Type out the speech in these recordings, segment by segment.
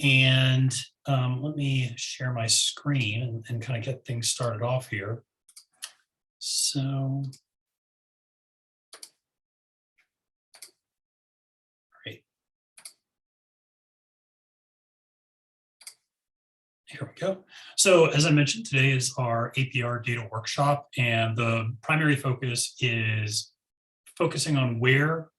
And let me share my screen and kind of get things started off here. So, great. Here we go. So as I mentioned, today is our APR data workshop, and the primary focus is focusing on where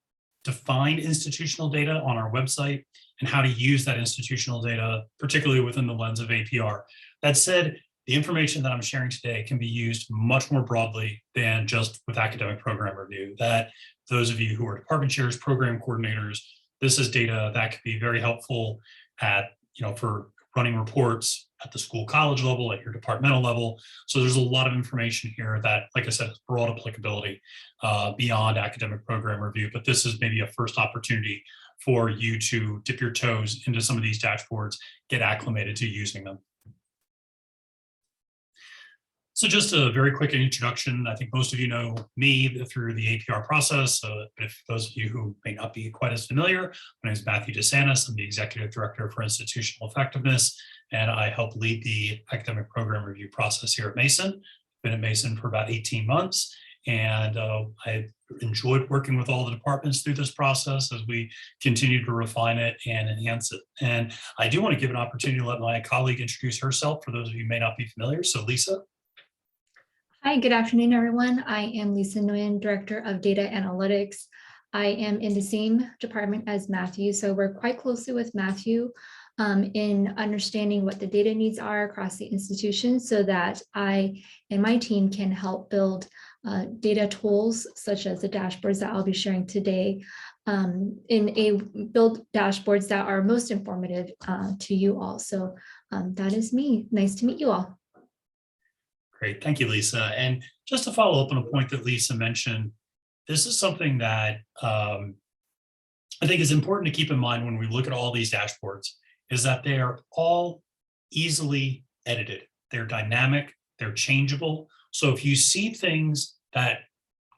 to find institutional data on our website and how to use that institutional data, particularly within the lens of APR. That said, the information that I'm sharing today can be used much more broadly than just with academic program review. That those of you who are department chairs, program coordinators, this is data that could be very helpful at, for running reports at the school college level, at your departmental level. So there's a lot of information here that, like I said, has broad applicability beyond academic program review. But this is maybe a first opportunity for you to dip your toes into some of these dashboards, get acclimated to using them. So just a very quick introduction. I think most of you know me through the APR process. But if those of you who may not be quite as familiar, my name is Matthew DeSantis. I'm the Executive Director for Institutional Effectiveness, and I help lead the academic program review process here at Mason. I've been at Mason for about 18 months, and I enjoyed working with all the departments through this process as we continue to refine it and enhance it. And I do want to give an opportunity to let my colleague introduce herself for those of you who may not be familiar. So Lisa. Hi, good afternoon, everyone. I am Lisa Nguyen, Director of Data Analytics. I am in the same department as Matthew, so we're quite closely with Matthew in understanding what the data needs are across the institution so that I and my team can help build data tools such as the dashboards that I'll be sharing today build dashboards that are most informative to you all. So that is me. Nice to meet you all. Great, thank you, Lisa. And just to follow up on a point that Lisa mentioned, this is something that I think is important to keep in mind when we look at all these dashboards, is that they are all easily edited. They're dynamic, they're changeable. So if you see things that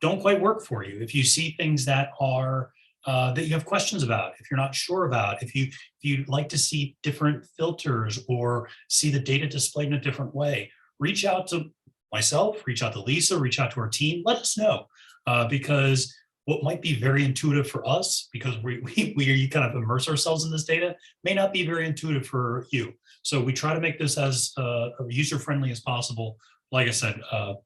don't quite work for you, if you see things that are that you have questions about, if you're not sure about, if you'd like to see different filters or see the data displayed in a different way, reach out to myself, reach out to Lisa, reach out to our team, let us know, because what might be very intuitive for us, because we kind of immerse ourselves in this data, may not be very intuitive for you. So we try to make this as user-friendly as possible. Like I said,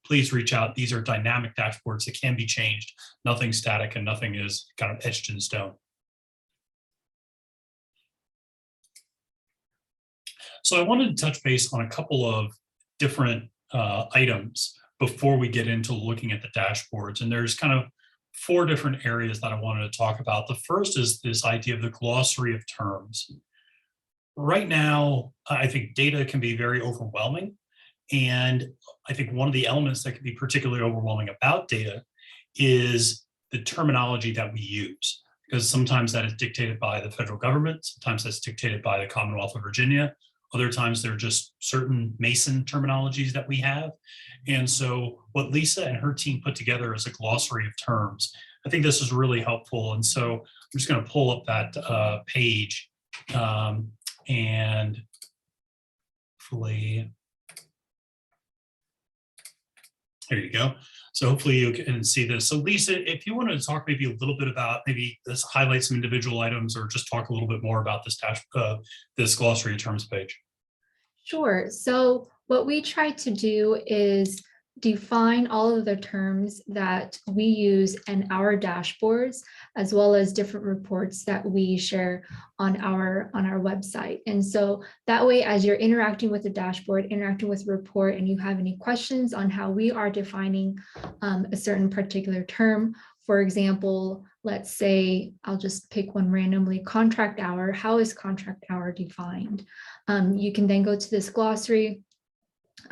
please reach out. These are dynamic dashboards that can be changed. Nothing static and nothing is kind of etched in stone. So I wanted to touch base on a couple of different items before we get into looking at the dashboards. And there's kind of 4 different areas that I wanted to talk about. The first is this idea of the glossary of terms. Right now, I think data can be very overwhelming. And I think one of the elements that can be particularly overwhelming about data is the terminology that we use, because sometimes that is dictated by the federal government, sometimes that's dictated by the Commonwealth of Virginia, other times they're just certain Mason terminologies that we have. And so what Lisa and her team put together is a glossary of terms. I think this is really helpful. And so I'm just going to pull up that page and hopefully, there you go. So hopefully you can see this. So Lisa, if you wanted to talk maybe a little bit about, maybe this highlight some individual items or just talk a little bit more about this glossary of terms page. Sure. So what we try to do is define all of the terms that we use in our dashboards, as well as different reports that we share on our website. And so that way, as you're interacting with the dashboard, interacting with the report, and you have any questions on how we are defining a certain particular term, for example, let's say, I'll just pick one randomly, contract hour. How is contract hour defined? You can then go to this glossary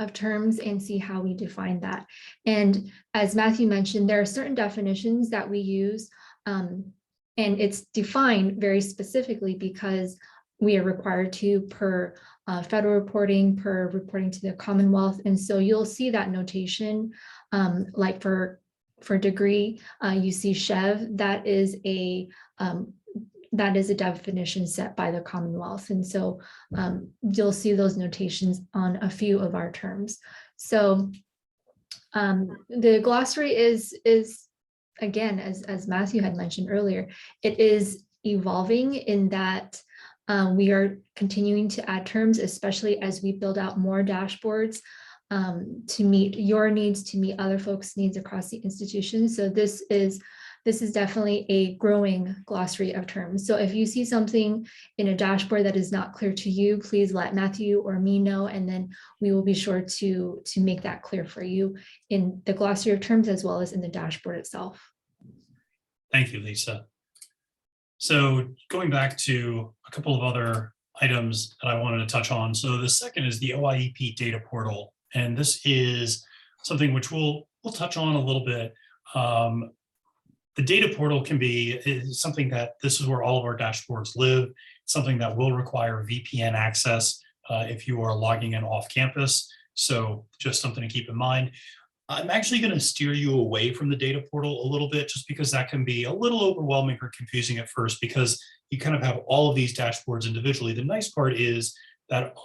of terms and see how we define that. And as Matthew mentioned, there are certain definitions that we use, and it's defined very specifically because we are required to per federal reporting, per reporting to the Commonwealth. And so you'll see that notation, like for degree, you see Chev, that is a that is a definition set by the Commonwealth. And so you'll see those notations on a few of our terms. So the glossary is again, as Matthew had mentioned earlier, it is evolving in that we are continuing to add terms, especially as we build out more dashboards to meet your needs, to meet other folks' needs across the institution. So this is definitely a growing glossary of terms. So if you see something in a dashboard that is not clear to you, please let Matthew or me know, and then we will be sure to make that clear for you in the glossary of terms as well as in the dashboard itself. Thank you, Lisa. So going back to a couple of other items that I wanted to touch on. So the second is the OIEP data portal. And this is something which we'll touch on a little bit. The data portal is something that this is where all of our dashboards live. It's something that will require VPN access if you are logging in off campus. So just something to keep in mind. I'm actually going to steer you away from the data portal a little bit, just because that can be a little overwhelming or confusing at first, because you kind of have all of these dashboards individually. The nice part is that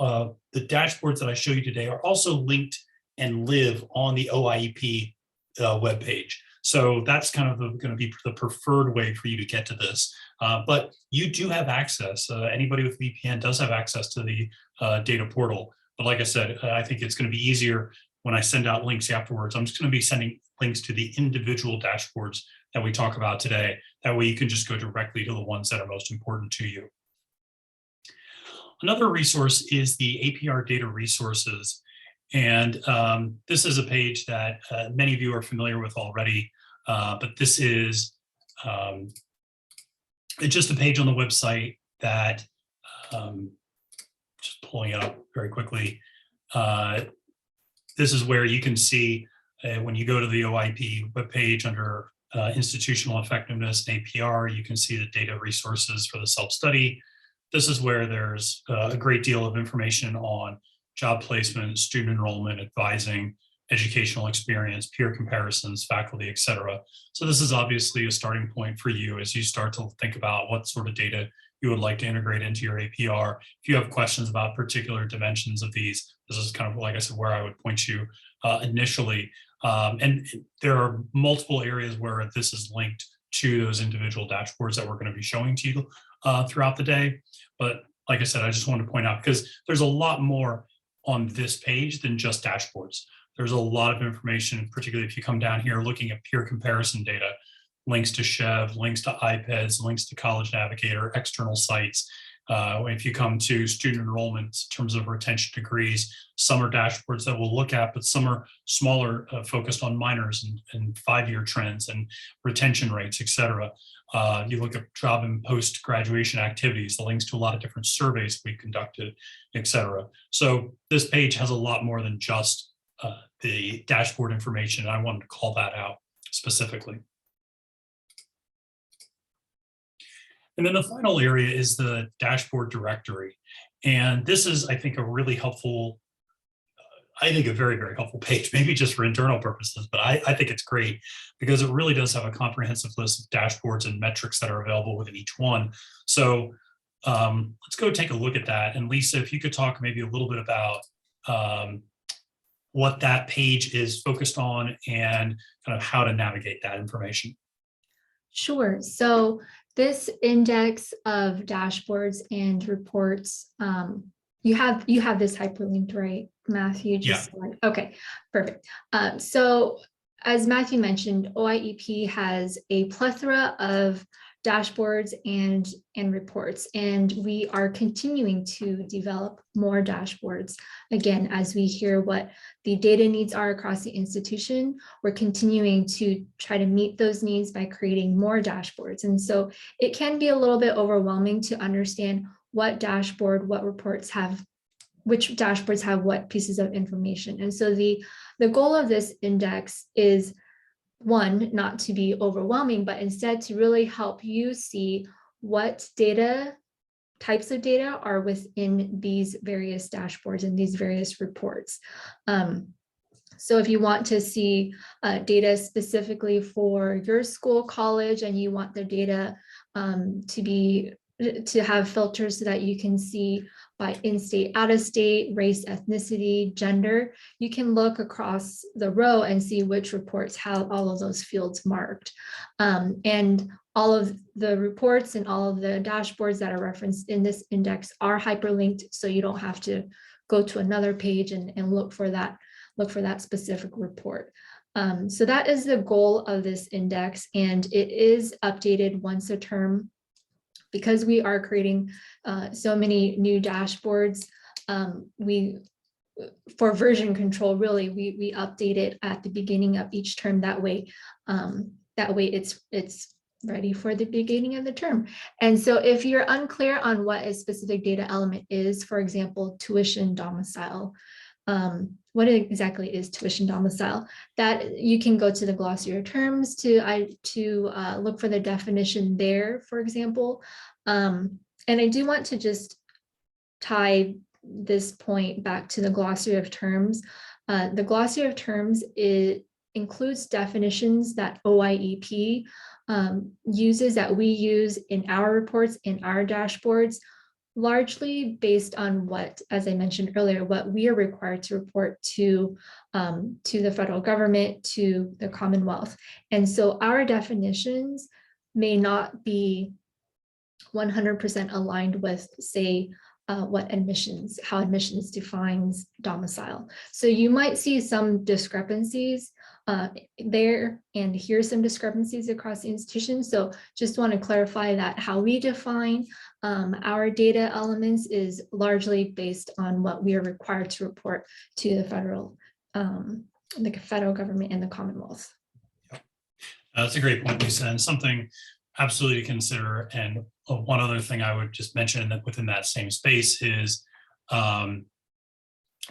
the dashboards that I show you today are also linked and live on the OIEP webpage. So that's kind of going to be the preferred way for you to get to this. But you do have access. Anybody with VPN does have access to the data portal. But like I said, I think it's going to be easier when I send out links afterwards. I'm just going to be sending links to the individual dashboards that we talk about today. That way you can just go directly to the ones that are most important to you. Another resource is the APR data resources. And this is a page that many of you are familiar with already, but this is it's just a page on the website that, just pulling it up very quickly, this is where you can see when you go to the OIEP webpage under institutional effectiveness and APR, you can see the data resources for the self-study. This is where there's a great deal of information on job placement, student enrollment, advising, educational experience, peer comparisons, faculty, et cetera. So this is obviously a starting point for you as you start to think about what sort of data you would like to integrate into your APR. If you have questions about particular dimensions of these, this is kind of, like I said, where I would point you initially. And there are multiple areas where this is linked to those individual dashboards that we're going to be showing to you throughout the day. But like I said, I just wanted to point out, because there's a lot more on this page than just dashboards. There's a lot of information, particularly if you come down here looking at peer comparison data, links to Chev, links to iPads, links to College Navigator, external sites. If you come to student enrollment in terms of retention degrees, some are dashboards that we'll look at, but some are smaller, focused on minors and 5-year trends and retention rates, et cetera. You look at job and post-graduation activities, the links to a lot of different surveys we conducted, et cetera. So this page has a lot more than just the dashboard information. I wanted to call that out specifically. And then the final area is the dashboard directory. And this is, I think, a really helpful, a very, very helpful page, maybe just for internal purposes, but I think it's great because it really does have a comprehensive list of dashboards and metrics that are available within each one. So let's go take a look at that. And Lisa, if you could talk maybe a little bit about what that page is focused on and kind of how to navigate that information. Sure. So this index of dashboards and reports, you have this hyperlinked, right, Matthew? Yeah. Okay, perfect. So as Matthew mentioned, OIEP has a plethora of dashboards and reports, and we are continuing to develop more dashboards. Again, as we hear what the data needs are across the institution, we're continuing to try to meet those needs by creating more dashboards. And so it can be a little bit overwhelming to understand what dashboard, what reports have, which dashboards have what pieces of information. And so the goal of this index is, one, not to be overwhelming, but instead to really help you see what data, types of data are within these various dashboards and these various reports. So if you want to see data specifically for your school, college, and you want the data to have filters so that you can see by in-state, out-of-state, race, ethnicity, gender. You can look across the row and see which reports have all of those fields marked. And all of the reports and all of the dashboards that are referenced in this index are hyperlinked, so you don't have to go to another page and look for that specific report. So that is the goal of this index, and it is updated once a term. Because we are creating so many new dashboards, for version control, really, we update it at the beginning of each term. That way it's ready for the beginning of the term. And so if you're unclear on what a specific data element is, for example, tuition domicile, what exactly is tuition domicile, that you can go to the glossary of terms to look for the definition there, for example. And I do want to just tie this point back to the glossary of terms. The glossary of terms, it includes definitions that OIEP uses, that we use in our reports, in our dashboards, largely based on what, as I mentioned earlier, what we are required to report to the federal government, to the Commonwealth. And so our definitions may not be 100% aligned with, say, how admissions defines domicile. So you might see some discrepancies there, and here's some discrepancies across the institutions. So just want to clarify that how we define our data elements is largely based on what we are required to report to the federal government and the Commonwealth. That's a great point, Lisa, and something absolutely to consider. And one other thing I would just mention that within that same space is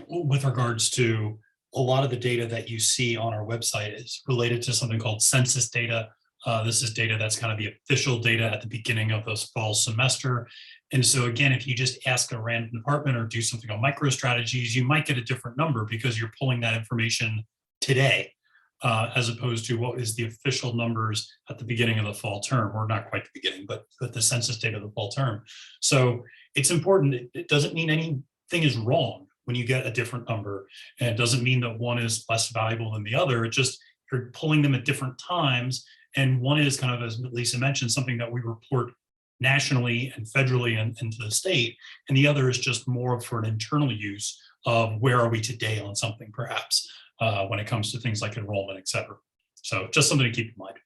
with regards to a lot of the data that you see on our website is related to something called census data. This is data that's kind of the official data at the beginning of this fall semester. And so again, if you just ask a random department or do something on MicroStrategies, you might get a different number because you're pulling that information today, as opposed to what is the official numbers at the beginning of the fall term, or not quite the beginning, but the census data of the fall term. So it's important. It doesn't mean anything is wrong when you get a different number, and it doesn't mean that one is less valuable than the other. It just, you're pulling them at different times, and one is kind of, as Lisa mentioned, something that we report nationally and federally and to the state, and the other is just more for an internal use of where are we today on something, perhaps, when it comes to things like enrollment, et cetera. So just something to keep in mind.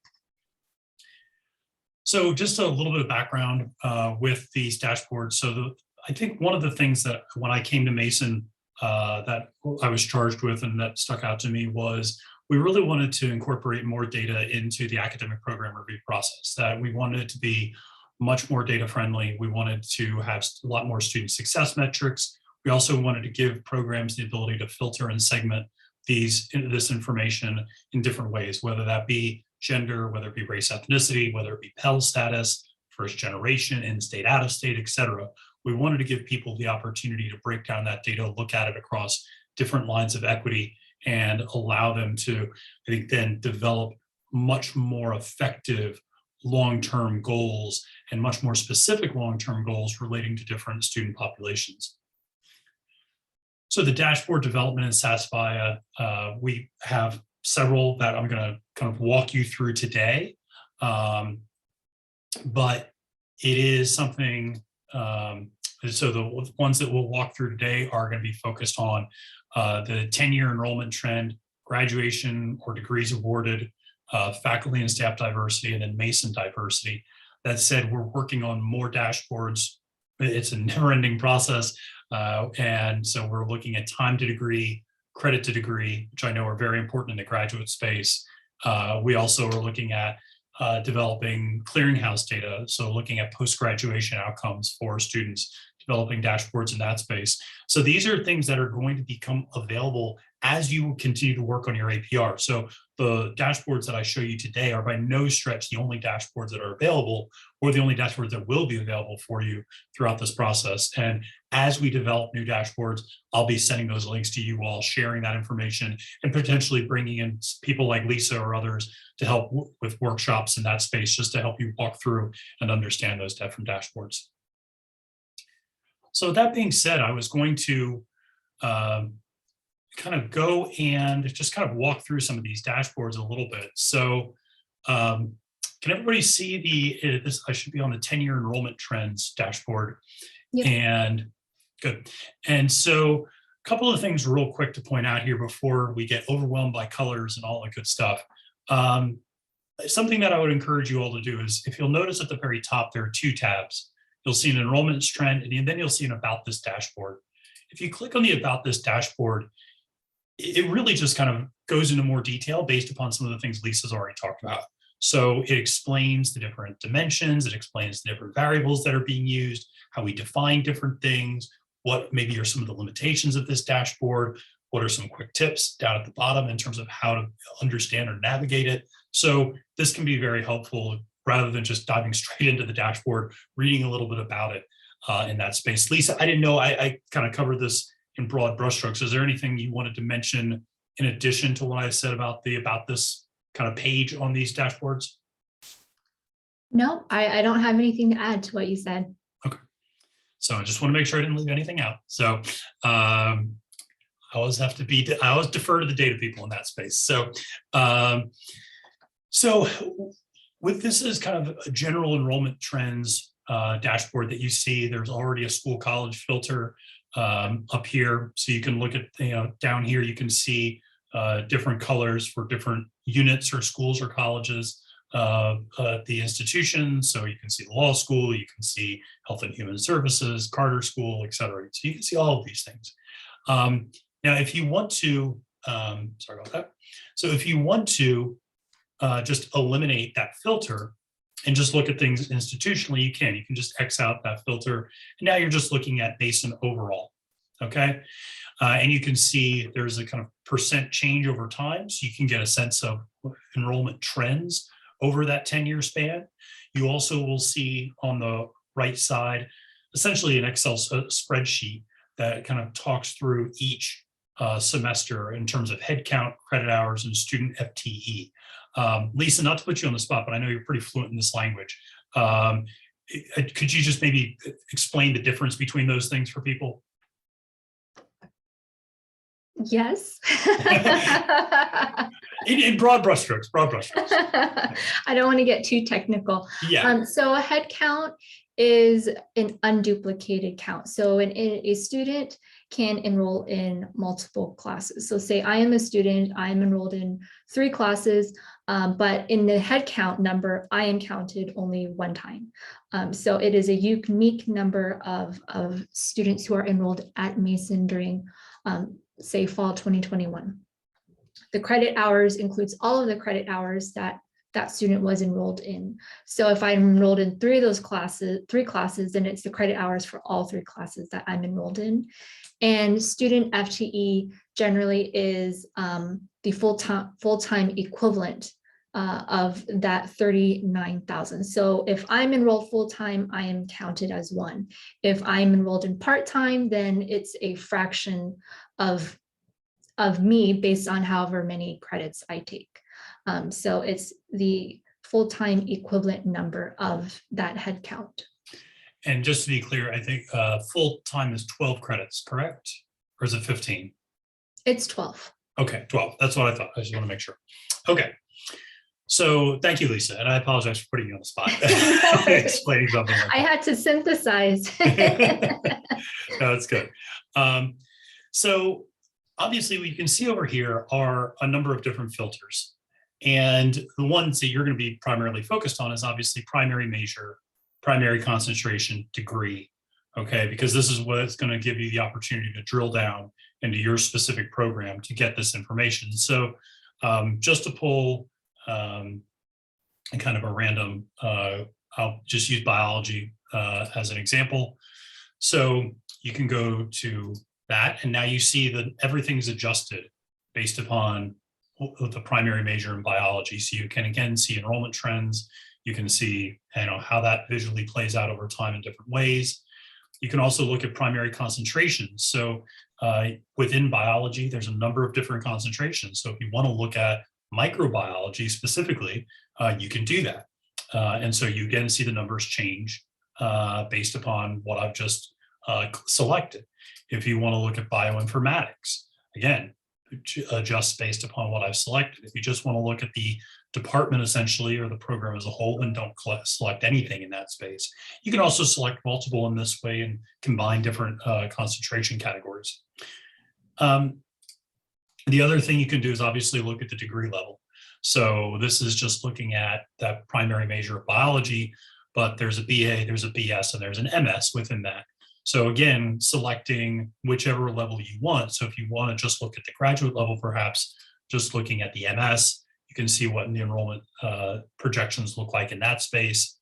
So just a little bit of background with these dashboards. So I think one of the things that when I came to Mason that I was charged with and that stuck out to me was we really wanted to incorporate more data into the academic program review process, that we wanted it to be much more data friendly. We wanted to have a lot more student success metrics. We also wanted to give programs the ability to filter and segment this information in different ways, whether that be gender, whether it be race, ethnicity, whether it be Pell status, first generation, in-state, out-of-state, et cetera. We wanted to give people the opportunity to break down that data, look at it across different lines of equity, and allow them to, I think, then develop much more effective long-term goals and much more specific long-term goals relating to different student populations. So the dashboard development in Satisfy, we have several that I'm going to kind of walk you through today, but it is something, so the ones that we'll walk through today are going to be focused on the 10-year enrollment trend, graduation or degrees awarded, faculty and staff diversity, and then Mason diversity. That said, we're working on more dashboards. It's a never-ending process. And so we're looking at time to degree, credit to degree, which I know are very important in the graduate space. We also are looking at developing clearinghouse data, so looking at post-graduation outcomes for students, developing dashboards in that space. So these are things that are going to become available as you continue to work on your APR. So the dashboards that I show you today are by no stretch the only dashboards that are available, or the only dashboards that will be available for you throughout this process. And as we develop new dashboards, I'll be sending those links to you all, sharing that information, and potentially bringing in people like Lisa or others to help with workshops in that space, just to help you walk through and understand those different dashboards. So with that being said, I was going to kind of go and just kind of walk through some of these dashboards a little bit. So can everybody see this? I should be on the 10-year enrollment trends dashboard. Yep. And good. And so a couple of things real quick to point out here before we get overwhelmed by colors and all that good stuff. Something that I would encourage you all to do is, if you'll notice at the very top, there are two tabs. You'll see an enrollments trend, and then you'll see an about this dashboard. If you click on the about this dashboard, it really just kind of goes into more detail based upon some of the things Lisa's already talked about. So it explains the different dimensions, it explains the different variables that are being used, how we define different things, what maybe are some of the limitations of this dashboard, what are some quick tips down at the bottom in terms of how to understand or navigate it. So this can be very helpful rather than just diving straight into the dashboard, reading a little bit about it in that space. Lisa, I didn't know, I kind of covered this in broad brushstrokes. Is there anything you wanted to mention in addition to what I said about this kind of page on these dashboards? No, I don't have anything to add to what you said. Okay. So I just want to make sure I didn't leave anything out. So I always defer to the data people in that space. So, so with this is kind of a general enrollment trends dashboard that you see. There's already a school college filter up here. So you can look at, down here, you can see different colors for different units or schools or colleges at the institution. So you can see the law school, you can see health and human services, Carter School, et cetera. So you can see all of these things. Now, if you want to, sorry about that. So if you want to just eliminate that filter and just look at things institutionally, you can just X out that filter. And now you're just looking at Mason overall, okay? And you can see there's a kind of percent change over time. So you can get a sense of enrollment trends over that 10-year span. You also will see on the right side, essentially an Excel spreadsheet that kind of talks through each semester in terms of headcount, credit hours, and student FTE. Lisa, not to put you on the spot, but I know you're pretty fluent in this language. Could you just maybe explain the difference between those things for people? Yes. in broad brushstrokes, I don't want to get too technical. Yeah. So a head count is an unduplicated count. So a student can enroll in multiple classes. So say I am a student, I am enrolled in 3 classes, but in the head count number, I am counted only one time. So it is a unique number of students who are enrolled at Mason during, say, fall 2021. The credit hours includes all of the credit hours that student was enrolled in. So if I'm enrolled in 3 classes, then it's the credit hours for all 3 classes that I'm enrolled in. And student FTE generally is the full-time equivalent of that 39,000. So if I'm enrolled full-time, I am counted as 1. If I'm enrolled in part-time, then it's a fraction of me based on however many credits I take. So it's the full-time equivalent number of that head count. And just to be clear, I think full-time is 12 credits, correct? Or is it 15? It's 12. Okay, 12. That's what I thought. I just want to make sure. Okay. So thank you, Lisa. And I apologize for putting you on the spot. Explaining something like that. I had to synthesize. No, that's good. So obviously what you can see over here are a number of different filters. And the ones that you're going to be primarily focused on is obviously primary major, primary concentration, degree, okay? Because this is what it's going to give you the opportunity to drill down into your specific program to get this information. So just to pull kind of a random, I'll just use biology as an example. So you can go to that, and now you see that everything's adjusted based upon the primary major in biology. So you can again see enrollment trends. You can see how that visually plays out over time in different ways. You can also look at primary concentrations. So within biology, there's a number of different concentrations. So if you want to look at microbiology specifically, you can do that. And so you again see the numbers change based upon what I've just selected. If you want to look at bioinformatics, again, adjust based upon what I've selected. If you just want to look at the department essentially, or the program as a whole, then don't select anything in that space. You can also select multiple in this way and combine different concentration categories. The other thing you can do is obviously look at the degree level. So this is just looking at that primary major of biology, but there's a BA, there's a BS, and there's an MS within that. So again, selecting whichever level you want. So if you want to just look at the graduate level, perhaps just looking at the MS, you can see what the enrollment projections look like in that space.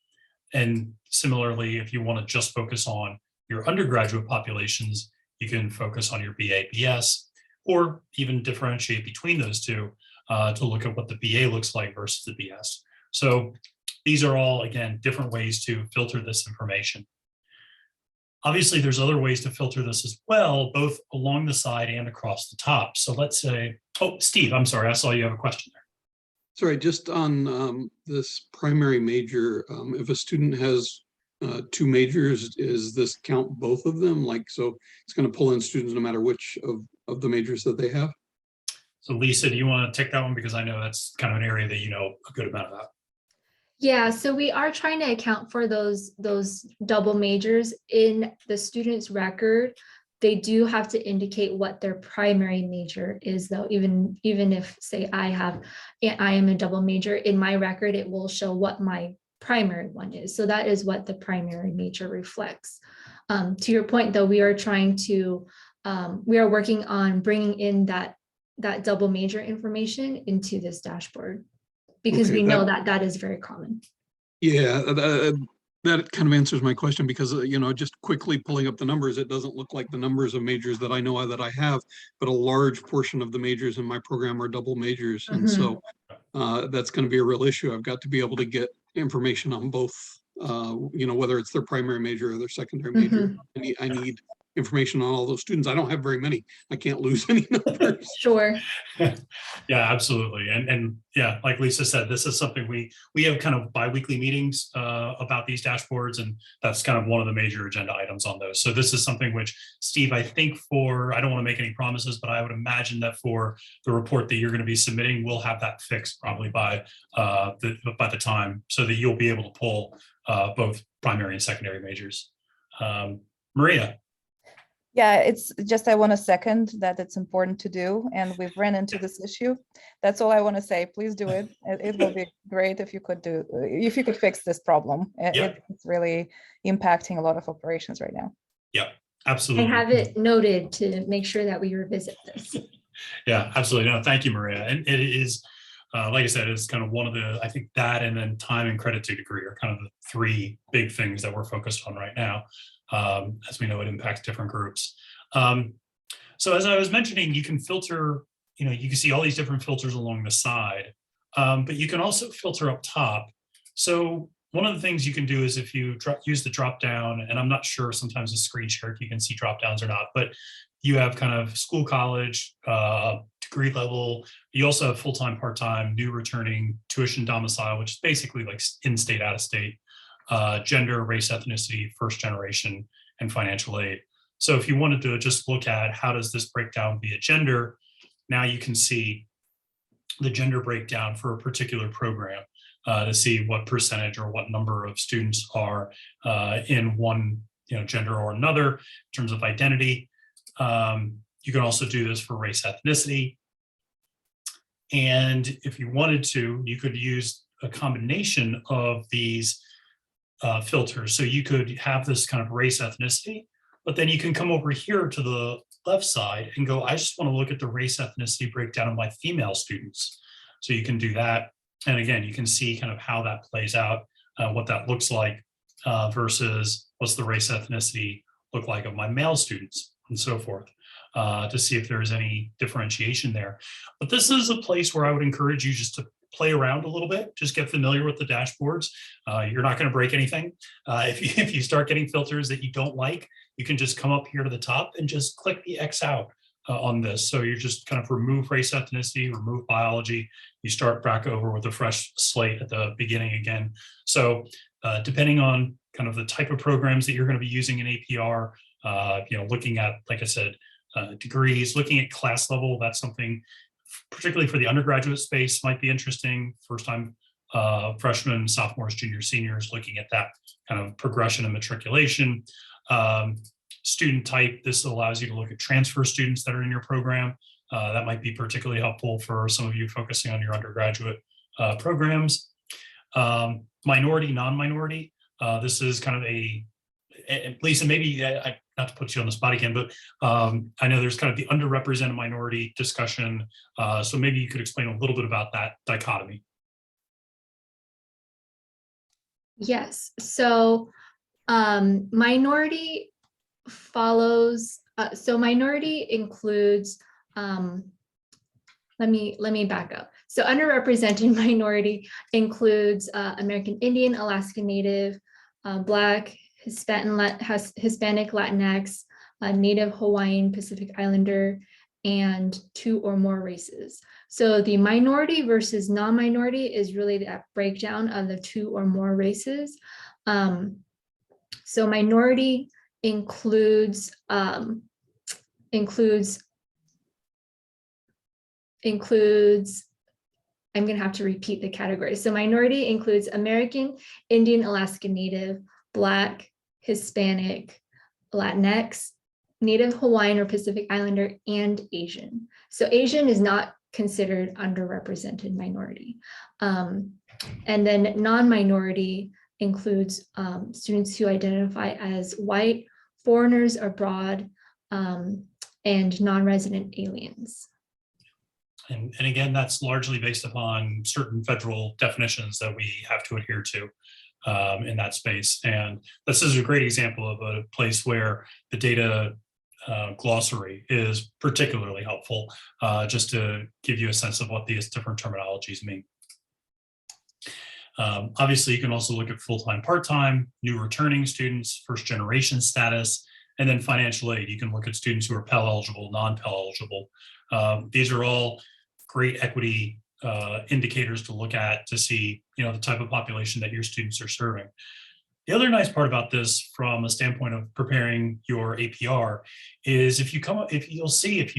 And similarly, if you want to just focus on your undergraduate populations, you can focus on your BA, BS, or even differentiate between those two to look at what the BA looks like versus the BS. So these are all, again, different ways to filter this information. Obviously, there's other ways to filter this as well, both along the side and across the top. So let's say, oh, Steve, I'm sorry, I saw you have a question there. Sorry, just on this primary major, if a student has two majors, is this count both of them? Like, so it's going to pull in students no matter which of the majors that they have? So Lisa, do you want to take that one? Because I know that's kind of an area that you know a good amount about. Yeah, so we are trying to account for those double majors in the student's record. They do have to indicate what their primary major is, though. Even if, say, I am a double major, in my record, it will show what my primary one is. So that is what the primary major reflects. To your point, though, we are working on bringing in that double major information into this dashboard, because we know that is very common. Yeah, that kind of answers my question, because, just quickly pulling up the numbers, it doesn't look like the numbers of majors that I know that I have, but a large portion of the majors in my program are double majors. And so that's going to be a real issue. I've got to be able to get information on both, whether it's their primary major or their secondary major. I need information on all those students. I don't have very many. I can't lose any numbers. Sure. Yeah, absolutely. And yeah, like Lisa said, this is something we have kind of bi-weekly meetings about these dashboards, and that's kind of one of the major agenda items on those. So this is something which, Steve, I think I don't want to make any promises, but I would imagine that for the report that you're going to be submitting, we'll have that fixed probably by the time, so that you'll be able to pull both primary and secondary majors. Maria. Yeah, it's just, I want to second that it's important to do, and we've ran into this issue. That's all I want to say. Please do it. It will be great if you could fix this problem. It's really impacting a lot of operations right now. Yeah, absolutely. And have it noted to make sure that we revisit this. Yeah, absolutely. No, thank you, Maria. And it is, like I said, it's kind of one of the, I think that and then time and credit to degree are kind of the three big things that we're focused on right now. As we know, it impacts different groups. So as I was mentioning, you can filter, you can see all these different filters along the side, but you can also filter up top. So one of the things you can do is if you use the drop down, and I'm not sure sometimes the screen share if you can see drop downs or not, but you have kind of school, college, degree level. You also have full-time, part-time, new, returning, tuition, domicile, which is basically like in-state, out-of-state. Gender, race, ethnicity, first generation, and financial aid. So if you wanted to just look at how does this break down via gender, now you can see the gender breakdown for a particular program to see what percentage or what number of students are in one gender or another in terms of identity. You can also do this for race, ethnicity. And if you wanted to, you could use a combination of these filters. So you could have this kind of race, ethnicity, but then you can come over here to the left side and go, I just want to look at the race, ethnicity breakdown of my female students. So you can do that. And again, you can see kind of how that plays out, what that looks like versus what's the race, ethnicity look like of my male students and so forth. to see if there's any differentiation there. But this is a place where I would encourage you just to play around a little bit, just get familiar with the dashboards. You're not going to break anything. If you start getting filters that you don't like, you can just come up here to the top and just click the X out on this. So you just kind of remove race, ethnicity, remove biology. You start back over with a fresh slate at the beginning again. So depending on kind of the type of programs that you're going to be using in APR, looking at, like I said, degrees, looking at class level, that's something particularly for the undergraduate space might be interesting. First time freshmen, sophomores, juniors, seniors, looking at that kind of progression and matriculation. Student type, this allows you to look at transfer students that are in your program. That might be particularly helpful for some of you focusing on your undergraduate programs. Minority, non-minority, this is kind of Lisa, maybe not to put you on the spot again, but I know there's kind of the underrepresented minority discussion. So maybe you could explain a little bit about that dichotomy. Yes, so minority follows, so minority includes, let me back up. So underrepresented minority includes American Indian, Alaska Native, Black, Hispanic, Latinx, Native Hawaiian, Pacific Islander, and 2 or more races. So the minority versus non-minority is really that breakdown of the 2 or more races. So minority includes I'm going to have to repeat the categories. So minority includes American, Indian, Alaska Native, Black, Hispanic, Latinx, Native Hawaiian or Pacific Islander, and Asian. So Asian is not considered underrepresented minority. And then non-minority includes students who identify as white, foreigners abroad, and non-resident aliens. And again, that's largely based upon certain federal definitions that we have to adhere to in that space. And this is a great example of a place where the data glossary is particularly helpful, just to give you a sense of what these different terminologies mean. Obviously, you can also look at full-time, part-time, new returning students, first generation status, and then financial aid. You can look at students who are Pell eligible, non-Pell eligible. These are all great equity indicators to look at to see, the type of population that your students are serving. The other nice part about this from a standpoint of preparing your APR is if you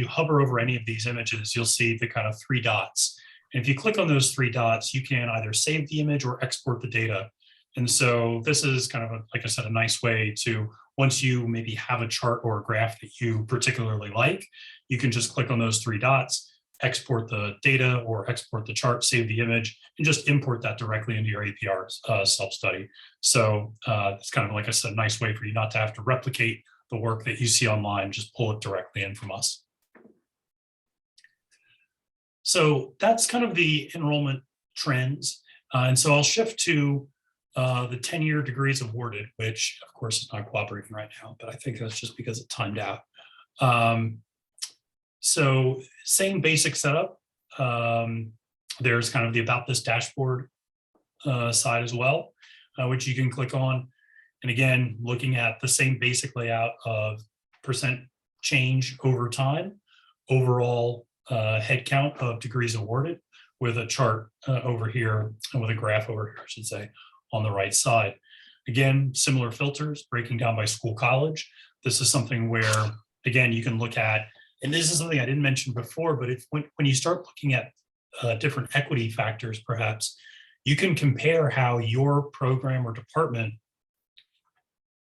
hover over any of these images, you'll see the kind of 3 dots. And if you click on those 3 dots, you can either save the image or export the data. And so this is kind of, like I said, a nice way to, once you maybe have a chart or a graph that you particularly like, you can just click on those 3 dots, export the data or export the chart, save the image, and just import that directly into your APR self-study. So it's kind of, like I said, a nice way for you not to have to replicate the work that you see online, just pull it directly in from us. So that's kind of the enrollment trends. And so I'll shift to the 10-year degrees awarded, which of course is not cooperating right now, but I think that's just because it timed out. So same basic setup. There's kind of the About This dashboard side as well, which you can click on. And again, looking at the same basic layout of percent change over time, overall head count of degrees awarded, with a chart over here, and with a graph over here, I should say, on the right side. Again, similar filters, breaking down by school, college. This is something where, again, you can look at, and this is something I didn't mention before, but when you start looking at different equity factors, perhaps, you can compare how your program or department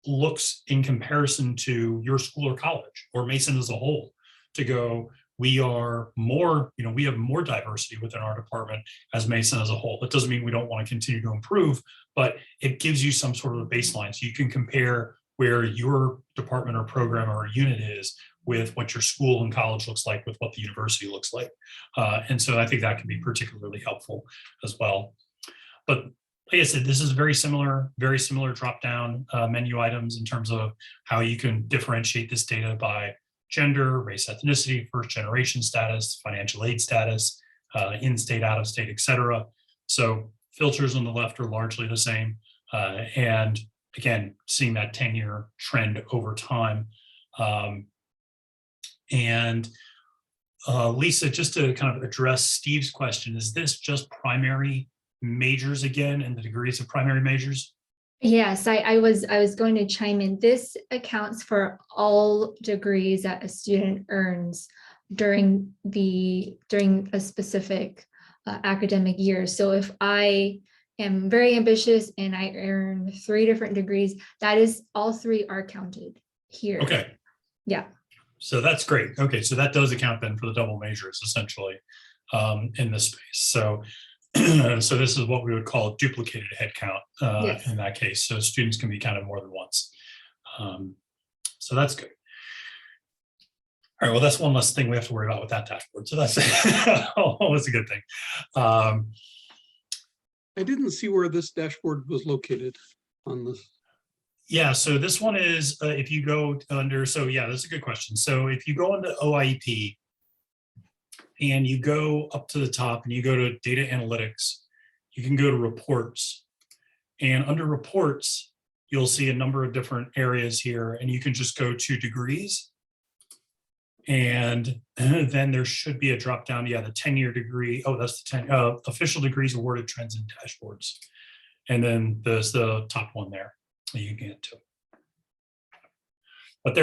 looks in comparison to your school or college, or Mason as a whole, to go, we are more, we have more diversity within our department as Mason as a whole. That doesn't mean we don't want to continue to improve, but it gives you some sort of a baseline. So you can compare where your department or program or unit is with what your school and college looks like with what the university looks like. And so I think that can be particularly helpful as well. But like I said, this is very similar drop-down menu items in terms of how you can differentiate this data by gender, race, ethnicity, first generation status, financial aid status, in-state, out-of-state, et cetera. So filters on the left are largely the same. And again, seeing that 10-year trend over time. Lisa, just to kind of address Steve's question, is this just primary majors again and the degrees of primary majors? Yes, I was going to chime in. This accounts for all degrees that a student earns during a specific academic year. So if I am very ambitious and I earn 3 different degrees, that is, all 3 are counted here. Okay. Yeah. So that's great. Okay, so that does account then for the double majors essentially in this space. So, so this is what we would call duplicated headcount Yes. in that case. So students can be counted more than once. So that's good. All right, well, that's one less thing we have to worry about with that dashboard. So that's always a good thing. I didn't see where this dashboard was located on this. Yeah, so this one is, if you go under, so yeah, that's a good question. So if you go into OIEP and you go up to the top and you go to data analytics, you can go to reports. And under reports, you'll see a number of different areas here, and you can just go to degrees. And then there should be a drop down. Yeah, the 10-year degree. Oh, that's the 10 official degrees awarded, trends and dashboards. And then there's the top one there that you can get to. But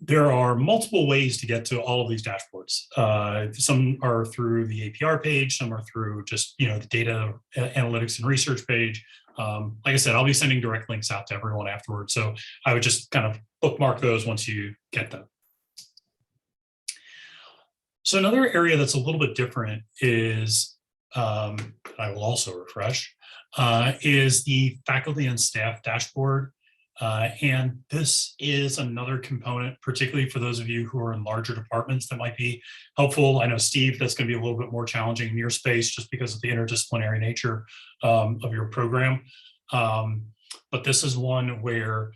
there are multiple ways to get to all of these dashboards. Some are through the APR page, some are through just the data analytics and research page. Like I said, I'll be sending direct links out to everyone afterwards. So I would just kind of bookmark those once you get them. So another area that's a little bit different is, I will also refresh, is the faculty and staff dashboard. And this is another component, particularly for those of you who are in larger departments, that might be helpful. I know, Steve, that's going to be a little bit more challenging in your space just because of the interdisciplinary nature of your program. But this is one where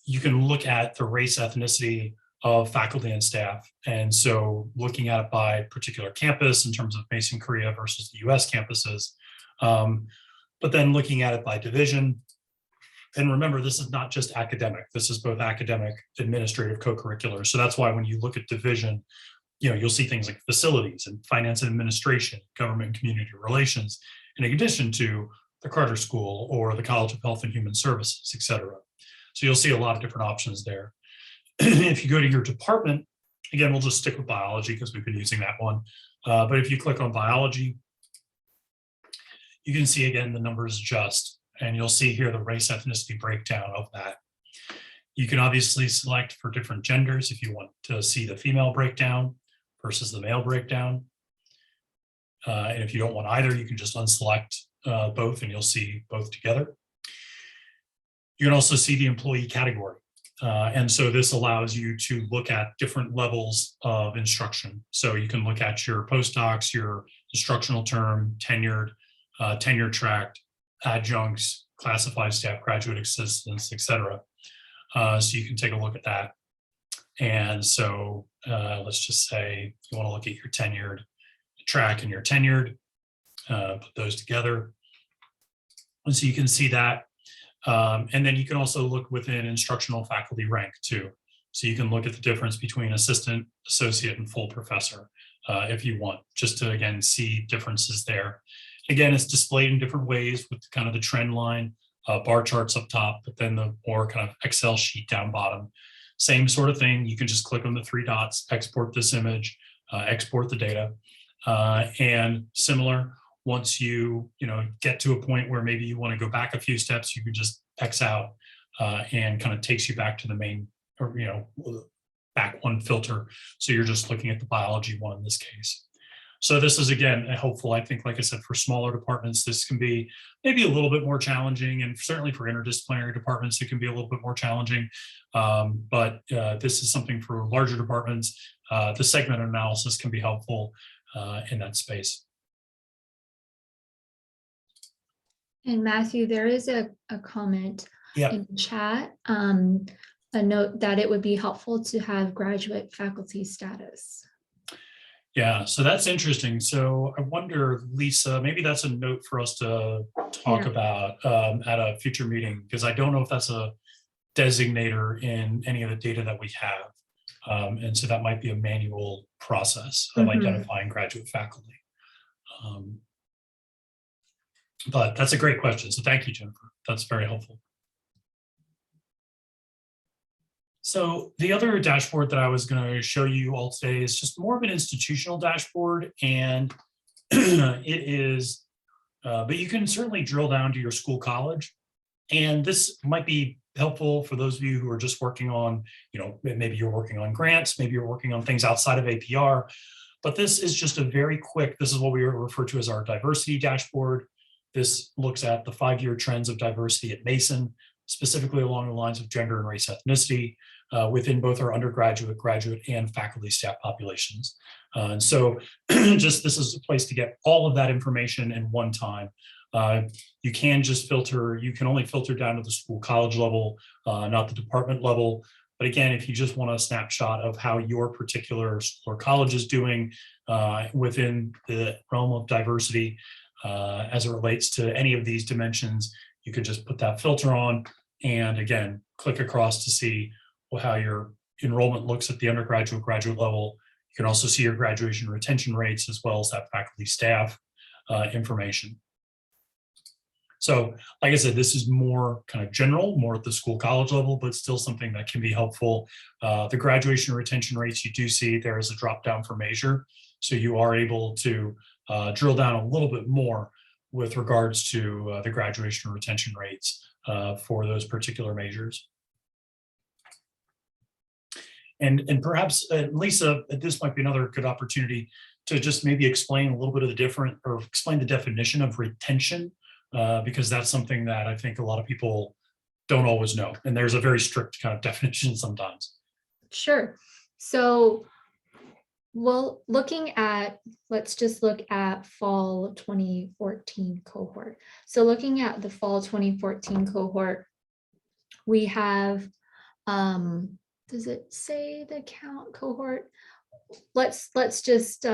you can look at the race, ethnicity of faculty and staff. And so looking at it by particular campus in terms of Mason Korea versus the US campuses, but then looking at it by division. And remember, this is not just academic. This is both academic, administrative, co-curricular. So that's why when you look at division, you'll see things like facilities and finance and administration, government and community relations, in addition to the Carter School or the College of Health and Human Services, et cetera. So you'll see a lot of different options there. If you go to your department, again, we'll just stick with biology because we've been using that one. But if you click on biology, you can see again the numbers adjust, and you'll see here the race ethnicity breakdown of that. You can obviously select for different genders if you want to see the female breakdown versus the male breakdown. And if you don't want either, you can just unselect both and you'll see both together. You can also see the employee category. And so this allows you to look at different levels of instruction. So you can look at your postdocs, your instructional term, tenured, tenure track, adjuncts, classified staff, graduate assistants, et cetera. So you can take a look at that. And so let's just say you want to look at your tenured track and your tenured, put those together. And so you can see that. And then you can also look within instructional faculty rank too. So you can look at the difference between assistant, associate, and full professor if you want, just to, again, see differences there. Again, it's displayed in different ways with kind of the trend line, bar charts up top, but then the more kind of Excel sheet down bottom. Same sort of thing. You can just click on the 3 dots, export this image, export the data. And similar, once you get to a point where maybe you want to go back a few steps, you can just X out and kind of takes you back to the main, or back one filter. So you're just looking at the biology one in this case. So this is, again, helpful. I think, like I said, for smaller departments, this can be maybe a little bit more challenging, and certainly for interdisciplinary departments, it can be a little bit more challenging. But this is something for larger departments. The segment analysis can be helpful in that space. And Matthew, there is a comment Yeah. in chat a note that it would be helpful to have graduate faculty status. Yeah, so that's interesting. So I wonder, Lisa, maybe that's a note for us to talk Yeah. about at a future meeting, because I don't know if that's a designator in any of the data that we have. And so that might be a manual process of Mhm. identifying graduate faculty. But that's a great question. So thank you, Jennifer. That's very helpful. So the other dashboard that I was going to show you all today is just more of an institutional dashboard, and it is, but you can certainly drill down to your school college. And this might be helpful for those of you who are just working on, maybe you're working on grants, maybe you're working on things outside of APR, but this is just a very quick, this is what we refer to as our diversity dashboard. This looks at the 5-year trends of diversity at Mason, specifically along the lines of gender and race ethnicity within both our undergraduate, graduate, and faculty staff populations. And so just this is a place to get all of that information in one time. You can just filter, you can only filter down to the school college level, not the department level. But again, if you just want a snapshot of how your particular school or college is doing within the realm of diversity as it relates to any of these dimensions, you could just put that filter on and again, click across to see how your enrollment looks at the undergraduate, graduate level. You can also see your graduation retention rates as well as that faculty staff information. So like I said, this is more kind of general, more at the school college level, but still something that can be helpful. The graduation retention rates, you do see there is a drop down for measure. So you are able to drill down a little bit more with regards to the graduation retention rates for those particular measures. And perhaps, Lisa, this might be another good opportunity to just maybe explain a little bit of the different, or explain the definition of retention, because that's something that I think a lot of people don't always know. And there's a very strict kind of definition sometimes. Sure. So, well, let's just look at fall 2014 cohort. So looking at the fall 2014 cohort, we have, does it say the count cohort? Let's just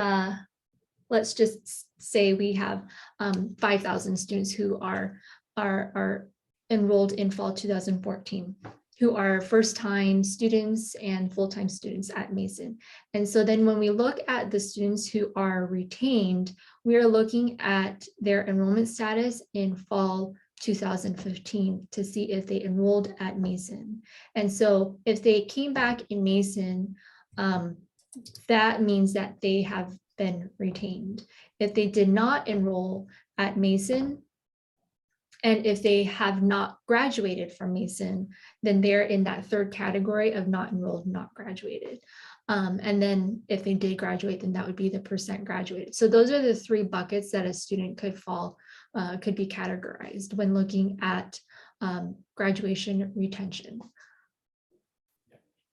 say we have 5,000 students who are enrolled in fall 2014, who are first-time students and full-time students at Mason. And so then when we look at the students who are retained, we are looking at their enrollment status in fall 2015 to see if they enrolled at Mason. And so if they came back in Mason, that means that they have been retained. If they did not enroll at Mason, and if they have not graduated from Mason, then they're in that third category of not enrolled, not graduated. And then if they did graduate, then that would be the percent graduated. So those are the 3 buckets that a student could be categorized when looking at graduation retention.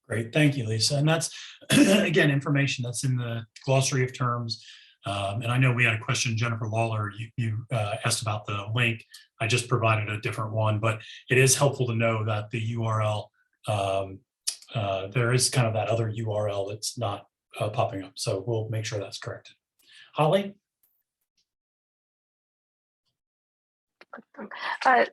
Great, thank you, Lisa. And that's, again, information that's in the glossary of terms. And I know we had a question, Jennifer Lawler, you asked about the link. I just provided a different one, but it is helpful to know that the URL, there is kind of that other URL that's not popping up. So we'll make sure that's corrected. Holly?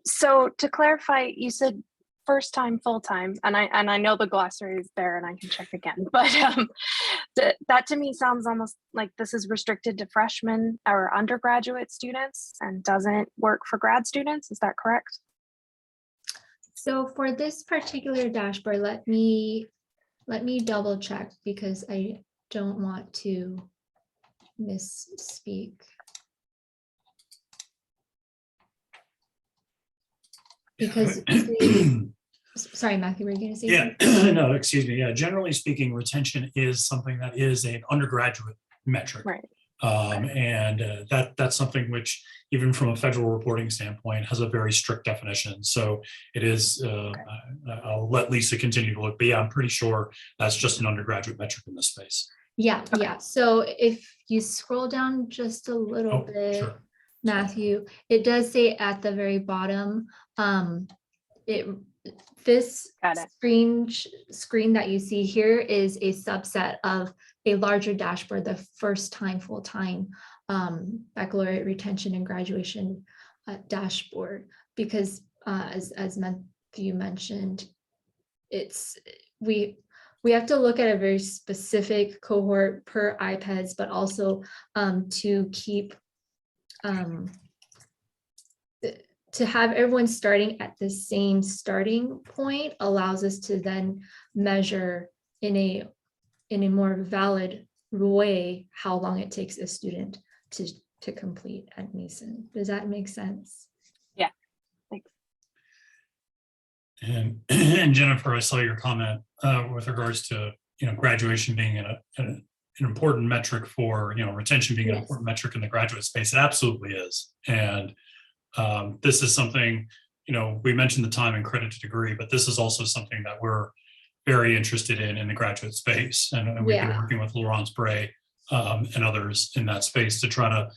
So to clarify, you said first time, full time, and I know the glossary is there and I can check again, but that to me sounds almost like this is restricted to freshmen or undergraduate students and doesn't work for grad students. Is that correct? So for this particular dashboard, let me double check because I don't want to misspeak. Because sorry, Matthew, were you going to say something? No, excuse me. Yeah, generally speaking, retention is something that is an undergraduate metric. Right. And that's something which, even from a federal reporting standpoint, has a very strict definition. So it is, I'll let Lisa continue to look, but yeah, I'm pretty sure that's just an undergraduate metric in this space. Yeah. So if you scroll down just a little bit, sure. Matthew, it does say at the very bottom, this Got it. screen that you see here is a subset of a larger dashboard, the first time full-time baccalaureate retention and graduation dashboard, because as Matthew mentioned, we have to look at a very specific cohort per IPEDS, but also to keep to have everyone starting at the same starting point allows us to then measure in a more valid way how long it takes a student to complete at Mason. Does that make sense? Yeah, thanks. And Jennifer, I saw your comment with regards to graduation being an important metric for retention being an Yes. important metric in the graduate space. It absolutely is, and this is something we mentioned the time and credit to degree, but this is also something that we're very interested in the graduate space, and we've been working with Laurence Bray and others in that space to try to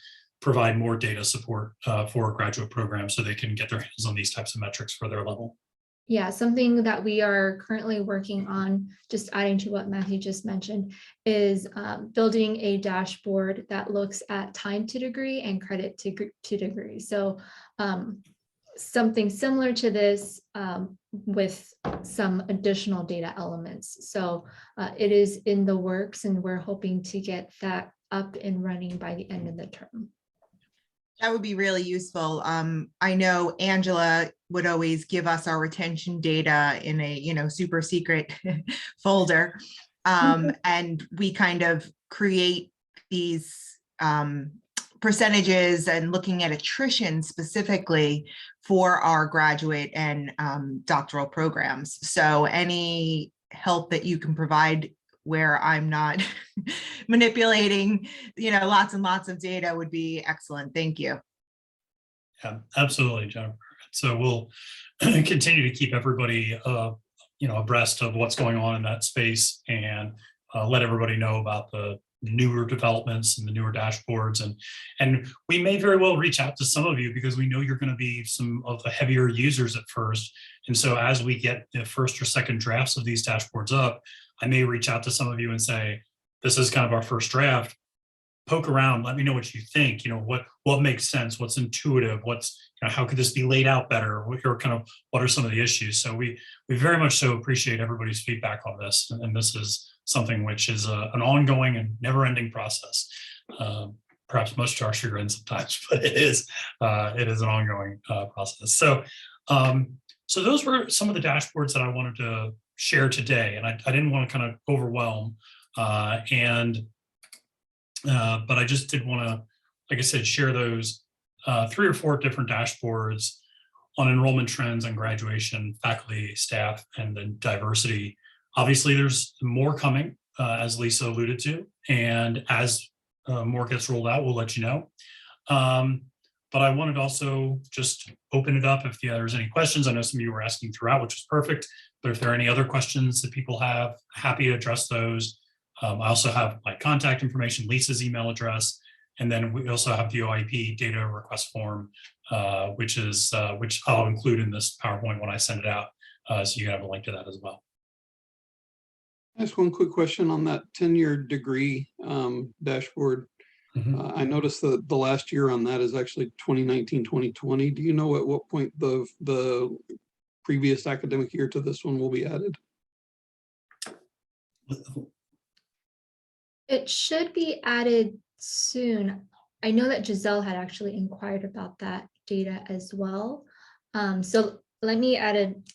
provide more data support for graduate programs so they can get their hands on these types of metrics for their level. Yeah, something that we are currently working on, just adding to what Matthew just mentioned, is building a dashboard that looks at time to degree and credit to degree. So something similar to this with some additional data elements. So it is in the works, and we're hoping to get that up and running by the end of the term. That would be really useful. I know Angela would always give us our retention data in a, super secret folder. And we kind of create these percentages and looking at attrition specifically for our graduate and doctoral programs. So any help that you can provide where I'm not manipulating, lots and lots of data would be excellent. Thank you. Yeah, absolutely, Jennifer. So we'll continue to keep everybody, abreast of what's going on in that space, and let everybody know about the newer developments and the newer dashboards. And we may very well reach out to some of you because we know you're going to be some of the heavier users at first. And so as we get the first or second drafts of these dashboards up, I may reach out to some of you and say, this is kind of our first draft. Poke around, let me know what you think. What makes sense, what's intuitive, how could this be laid out better, what are some of the issues. So we very much so appreciate everybody's feedback on this, and this is something which is an ongoing and never-ending process, perhaps much to our chagrin sometimes, but it is an ongoing process. So those were some of the dashboards that I wanted to share today, and I didn't want to kind of overwhelm but I just did want to, like I said, share those 3 or 4 different dashboards on enrollment trends and graduation, faculty, staff, and then diversity. Obviously, there's more coming, as Lisa alluded to, and as more gets rolled out, we'll let you know. But I wanted to also just open it up if there's any questions. I know some of you were asking throughout, which is perfect, but if there are any other questions that people have, happy to address those. I also have my contact information, Lisa's email address, and then we also have the OIEP data request form, which I'll include in this PowerPoint when I send it out, so you can have a link to that as well. Just one quick question on that 10-year degree dashboard. I noticed that the last year on that is actually 2019, 2020. Do you know at what point the previous academic year to this one will be added? It should be added soon. I know that Giselle had actually inquired about that data as well. So let me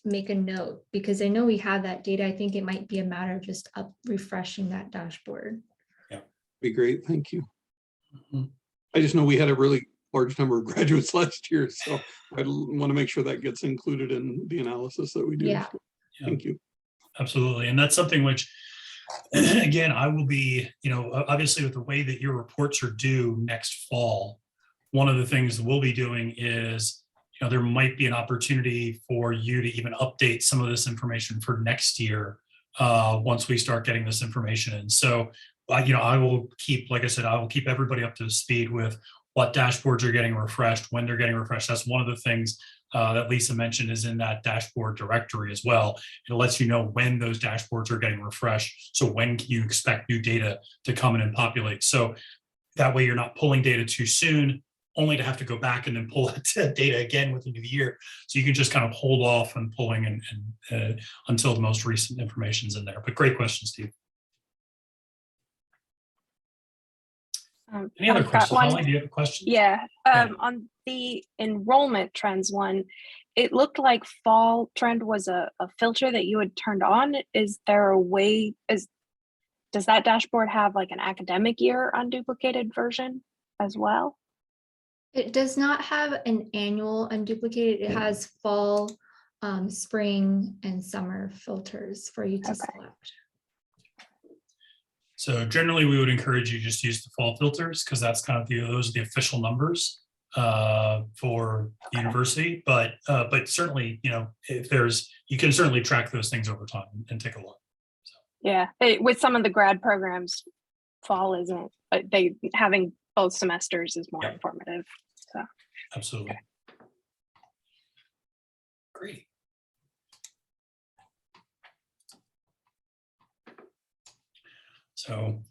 make a note, because I know we have that data. I think it might be a matter of just refreshing that dashboard. Yeah, be great. Thank you. I just know we had a really large number of graduates last year, so I want to make sure that gets included in the analysis that we do. Yeah. So, thank you. Absolutely. And that's something which, again, I will be, obviously with the way that your reports are due next fall, one of the things that we'll be doing is, there might be an opportunity for you to even update some of this information for next year once we start getting this information in. So, I will keep, like I said, I will keep everybody up to speed with what dashboards are getting refreshed, when they're getting refreshed. That's one of the things that Lisa mentioned is in that dashboard directory as well. It lets you know when those dashboards are getting refreshed. So when can you expect new data to come in and populate? So that way you're not pulling data too soon, only to have to go back and then pull that data again within the year. So you can just kind of hold off on pulling and until the most recent information's in there. But great question, Steve. Any other I've got questions? one. Holly, do you have a question? Yeah, Yeah. on the enrollment trends one, it looked like fall trend was a filter that you had turned on. Is there a way, does that dashboard have like an academic year unduplicated version as well? It does not have an annual unduplicated. It has fall, spring, and summer filters for you to Okay. select. So generally, we would encourage you just use the fall filters because that's kind of those are the official numbers for the university. But certainly, if you can certainly track those things over time and take a look. Yeah, with some of the grad programs, fall isn't. They having both semesters is more Yep. informative. So Absolutely. Okay. Great. So,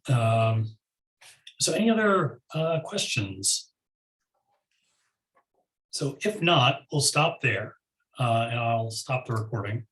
any other questions? So if not, we'll stop there and I'll stop the recording.